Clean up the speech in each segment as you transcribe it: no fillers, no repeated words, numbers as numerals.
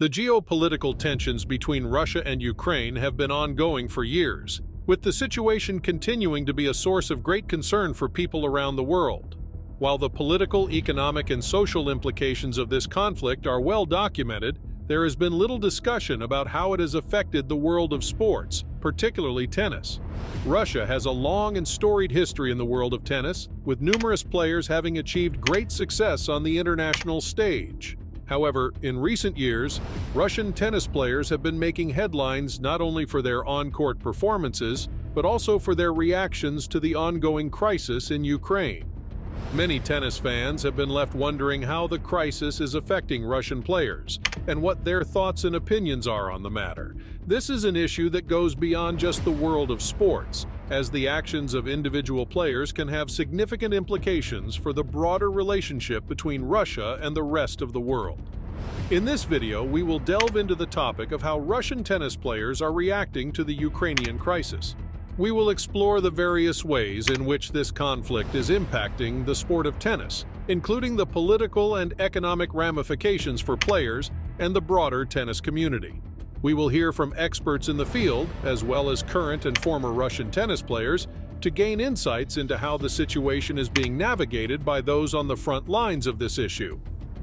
The geopolitical tensions between Russia and Ukraine have been ongoing for years, with the situation continuing to be a source of great concern for people around the world. While the political, economic, and social implications of this conflict are well documented, there has been little discussion about how it has affected the world of sports, particularly tennis. Russia has a long and storied history in the world of tennis, with numerous players having achieved great success on the international stage. However, in recent years, Russian tennis players have been making headlines not only for their on-court performances, but also for their reactions to the ongoing crisis in Ukraine. Many tennis fans have been left wondering how the crisis is affecting Russian players and what their thoughts and opinions are on the matter. This is an issue that goes beyond just the world of sports, as the actions of individual players can have significant implications for the broader relationship between Russia and the rest of the world. In this video, we will delve into the topic of how Russian tennis players are reacting to the Ukrainian crisis. We will explore the various ways in which this conflict is impacting the sport of tennis, including the political and economic ramifications for players and the broader tennis community. We will hear from experts in the field, as well as current and former Russian tennis players, to gain insights into how the situation is being navigated by those on the front lines of this issue.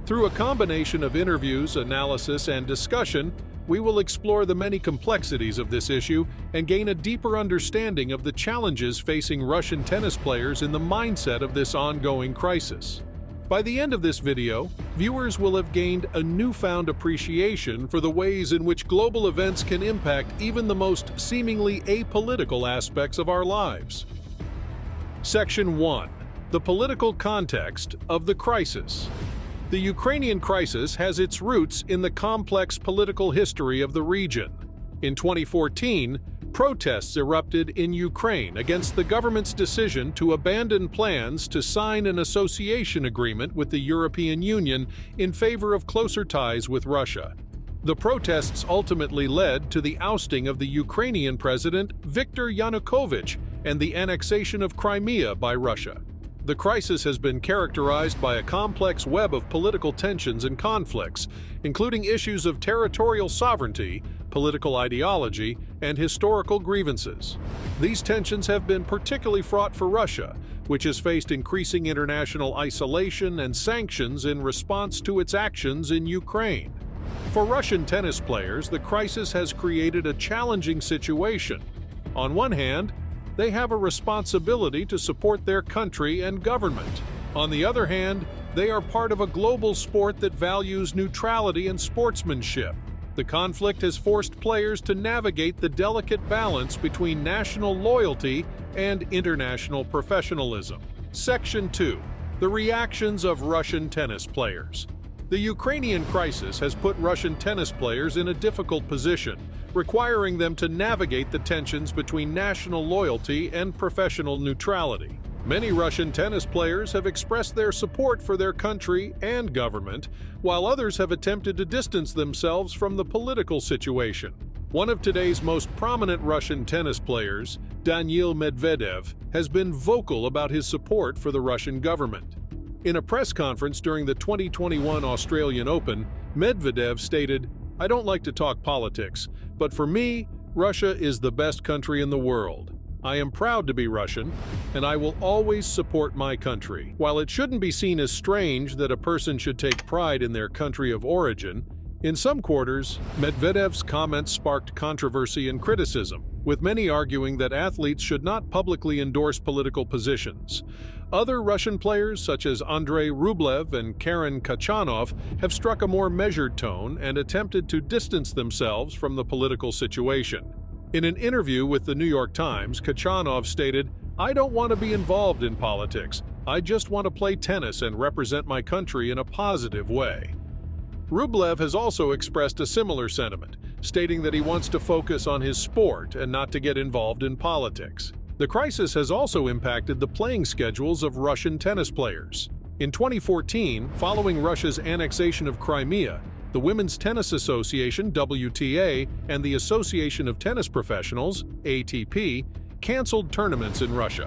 Through a combination of interviews, analysis, and discussion, we will explore the many complexities of this issue and gain a deeper understanding of the challenges facing Russian tennis players in the mindset of this ongoing crisis. By the end of this video, viewers will have gained a newfound appreciation for the ways in which global events can impact even the most seemingly apolitical aspects of our lives. Section 1. The political context of the crisis. The Ukrainian crisis has its roots in the complex political history of the region. In 2014, protests erupted in Ukraine against the government's decision to abandon plans to sign an association agreement with the European Union in favor of closer ties with Russia. The protests ultimately led to the ousting of the Ukrainian president Viktor Yanukovych and the annexation of Crimea by Russia. The crisis has been characterized by a complex web of political tensions and conflicts, including issues of territorial sovereignty, political ideology, and historical grievances. These tensions have been particularly fraught for Russia, which has faced increasing international isolation and sanctions in response to its actions in Ukraine. For Russian tennis players, the crisis has created a challenging situation. On one hand, they have a responsibility to support their country and government. On the other hand, they are part of a global sport that values neutrality and sportsmanship. The conflict has forced players to navigate the delicate balance between national loyalty and international professionalism. Section 2. The reactions of Russian tennis players. The Ukrainian crisis has put Russian tennis players in a difficult position, requiring them to navigate the tensions between national loyalty and professional neutrality. Many Russian tennis players have expressed their support for their country and government, while others have attempted to distance themselves from the political situation. One of today's most prominent Russian tennis players, Daniil Medvedev, has been vocal about his support for the Russian government. In a press conference during the 2021 Australian Open, Medvedev stated, "I don't like to talk politics, but for me, Russia is the best country in the world. I am proud to be Russian, and I will always support my country." While it shouldn't be seen as strange that a person should take pride in their country of origin, in some quarters, Medvedev's comments sparked controversy and criticism, with many arguing that athletes should not publicly endorse political positions. Other Russian players, such as Andrei Rublev and Karen Khachanov, have struck a more measured tone and attempted to distance themselves from the political situation. In an interview with the New York Times, Khachanov stated, "I don't want to be involved in politics. I just want to play tennis and represent my country in a positive way." Rublev has also expressed a similar sentiment, stating that he wants to focus on his sport and not to get involved in politics. The crisis has also impacted the playing schedules of Russian tennis players. In 2014, following Russia's annexation of Crimea, the Women's Tennis Association (WTA) and the Association of Tennis Professionals (ATP) canceled tournaments in Russia.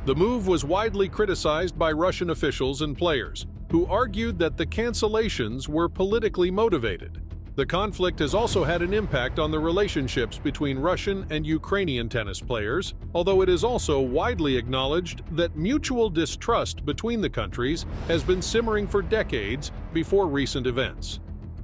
The move was widely criticized by Russian officials and players, who argued that the cancellations were politically motivated. The conflict has also had an impact on the relationships between Russian and Ukrainian tennis players, although it is also widely acknowledged that mutual distrust between the countries has been simmering for decades before recent events.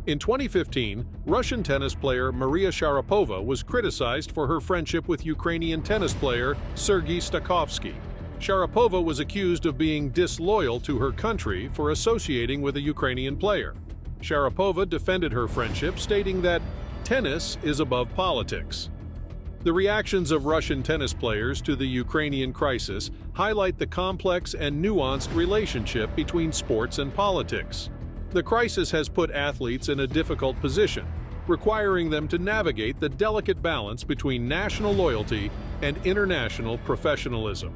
In 2015, Russian tennis player Maria Sharapova was criticized for her friendship with Ukrainian tennis player Sergei Stakhovsky. Sharapova was accused of being disloyal to her country for associating with a Ukrainian player. Sharapova defended her friendship, stating that tennis is above politics. The reactions of Russian tennis players to the Ukrainian crisis highlight the complex and nuanced relationship between sports and politics. The crisis has put athletes in a difficult position, requiring them to navigate the delicate balance between national loyalty and international professionalism.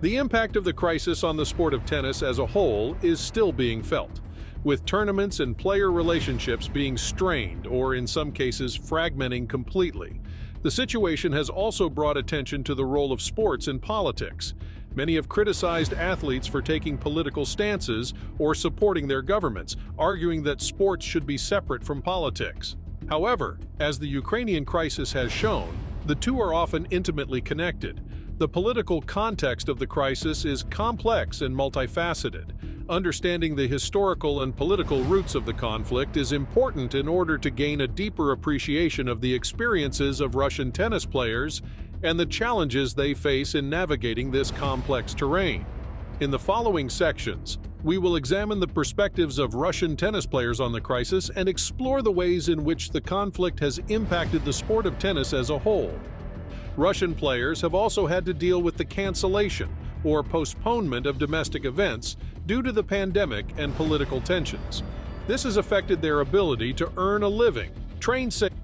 The impact of the crisis on the sport of tennis as a whole is still being felt, with tournaments and player relationships being strained or, in some cases, fragmenting completely. The situation has also brought attention to the role of sports in politics. Many have criticized athletes for taking political stances or supporting their governments, arguing that sports should be separate from politics. However, as the Ukrainian crisis has shown, the two are often intimately connected. The political context of the crisis is complex and multifaceted. Understanding the historical and political roots of the conflict is important in order to gain a deeper appreciation of the experiences of Russian tennis players and the challenges they face in navigating this complex terrain. In the following sections, we will examine the perspectives of Russian tennis players on the crisis and explore the ways in which the conflict has impacted the sport of tennis as a whole. Russian players have also had to deal with the cancellation or postponement of domestic events due to the pandemic and political tensions. This has affected their ability to earn a living, train safely.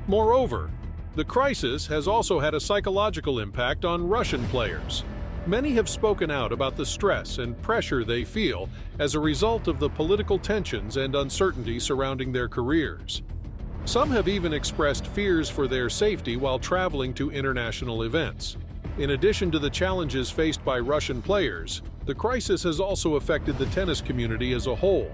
Moreover, the crisis has also had a psychological impact on Russian players. Many have spoken out about the stress and pressure they feel as a result of the political tensions and uncertainty surrounding their careers. Some have even expressed fears for their safety while traveling to international events. In addition to the challenges faced by Russian players, the crisis has also affected the tennis community as a whole.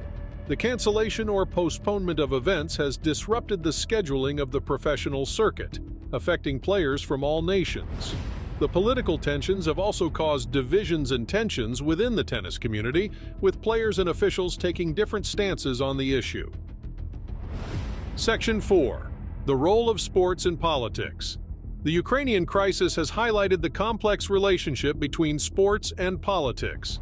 The cancellation or postponement of events has disrupted the scheduling of the professional circuit, affecting players from all nations. The political tensions have also caused divisions and tensions within the tennis community, with players and officials taking different stances on the issue. Section 4. The role of sports in politics. The Ukrainian crisis has highlighted the complex relationship between sports and politics.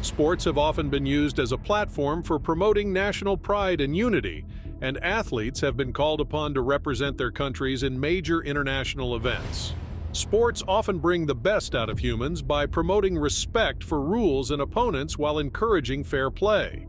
Sports have often been used as a platform for promoting national pride and unity, and athletes have been called upon to represent their countries in major international events. Sports often bring the best out of humans by promoting respect for rules and opponents while encouraging fair play.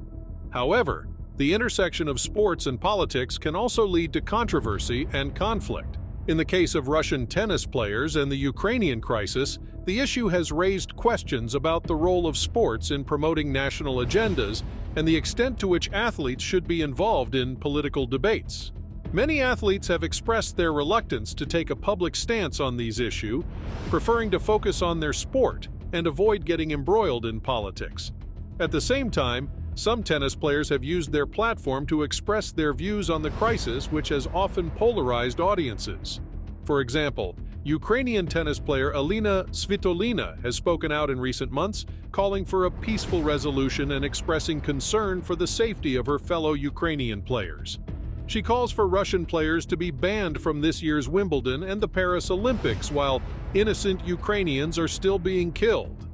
However, the intersection of sports and politics can also lead to controversy and conflict. In the case of Russian tennis players and the Ukrainian crisis, the issue has raised questions about the role of sports in promoting national agendas and the extent to which athletes should be involved in political debates. Many athletes have expressed their reluctance to take a public stance on these issues, preferring to focus on their sport and avoid getting embroiled in politics. At the same time, some tennis players have used their platform to express their views on the crisis, which has often polarized audiences. For example, Ukrainian tennis player Alina Svitolina has spoken out in recent months, calling for a peaceful resolution and expressing concern for the safety of her fellow Ukrainian players. She calls for Russian players to be banned from this year's Wimbledon and the Paris Olympics, while innocent Ukrainians are still being killed.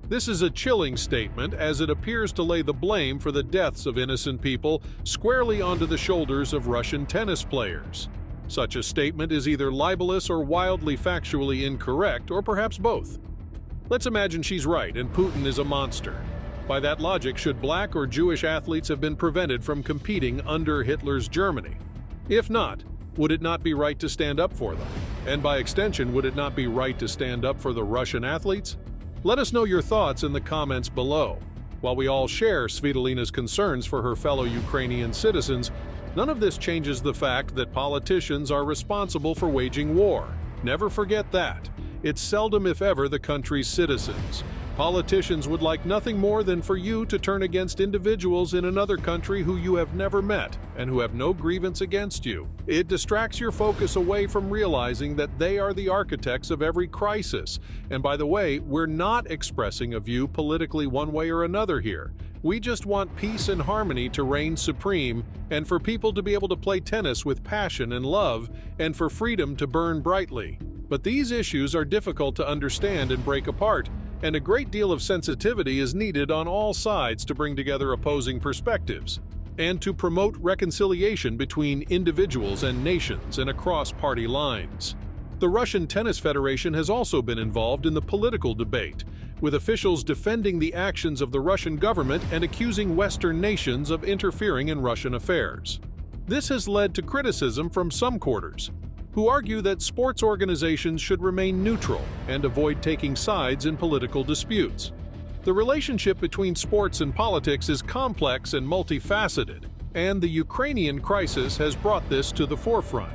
This is a chilling statement, as it appears to lay the blame for the deaths of innocent people squarely onto the shoulders of Russian tennis players. Such a statement is either libelous or wildly factually incorrect, or perhaps both. Let's imagine she's right and Putin is a monster. By that logic, should black or Jewish athletes have been prevented from competing under Hitler's Germany? If not, would it not be right to stand up for them? And by extension, would it not be right to stand up for the Russian athletes? Let us know your thoughts in the comments below. While we all share Svitolina's concerns for her fellow Ukrainian citizens, none of this changes the fact that politicians are responsible for waging war. Never forget that. It's seldom, if ever, the country's citizens. Politicians would like nothing more than for you to turn against individuals in another country who you have never met and who have no grievance against you. It distracts your focus away from realizing that they are the architects of every crisis. And by the way, we're not expressing a view politically one way or another here. We just want peace and harmony to reign supreme, and for people to be able to play tennis with passion and love, and for freedom to burn brightly. But these issues are difficult to understand and break apart, and a great deal of sensitivity is needed on all sides to bring together opposing perspectives, and to promote reconciliation between individuals and nations and across party lines. The Russian Tennis Federation has also been involved in the political debate, with officials defending the actions of the Russian government and accusing Western nations of interfering in Russian affairs. This has led to criticism from some quarters, who argue that sports organizations should remain neutral and avoid taking sides in political disputes. The relationship between sports and politics is complex and multifaceted, and the Ukrainian crisis has brought this to the forefront.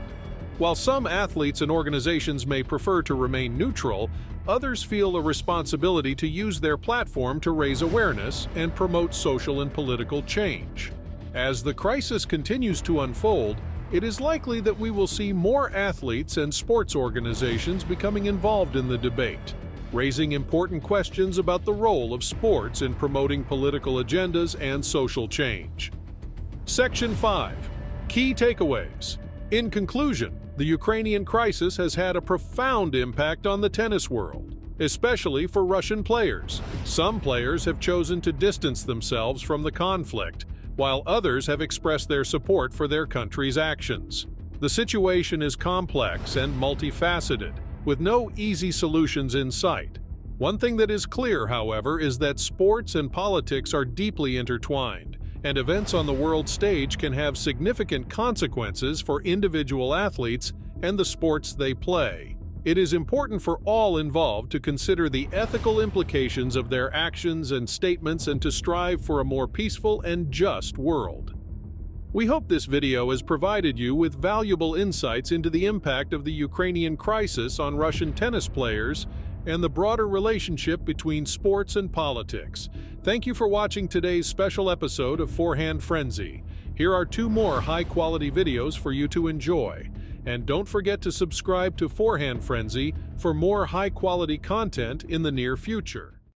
While some athletes and organizations may prefer to remain neutral, others feel a responsibility to use their platform to raise awareness and promote social and political change. As the crisis continues to unfold, it is likely that we will see more athletes and sports organizations becoming involved in the debate, raising important questions about the role of sports in promoting political agendas and social change. Section 5. Key takeaways. In conclusion, the Ukrainian crisis has had a profound impact on the tennis world, especially for Russian players. Some players have chosen to distance themselves from the conflict, while others have expressed their support for their country's actions. The situation is complex and multifaceted, with no easy solutions in sight. One thing that is clear, however, is that sports and politics are deeply intertwined, and events on the world stage can have significant consequences for individual athletes and the sports they play. It is important for all involved to consider the ethical implications of their actions and statements and to strive for a more peaceful and just world. We hope this video has provided you with valuable insights into the impact of the Ukrainian crisis on Russian tennis players and the broader relationship between sports and politics. Thank you for watching today's special episode of Forehand Frenzy. Here are 2 more high-quality videos for you to enjoy. And don't forget to subscribe to Forehand Frenzy for more high-quality content in the near future.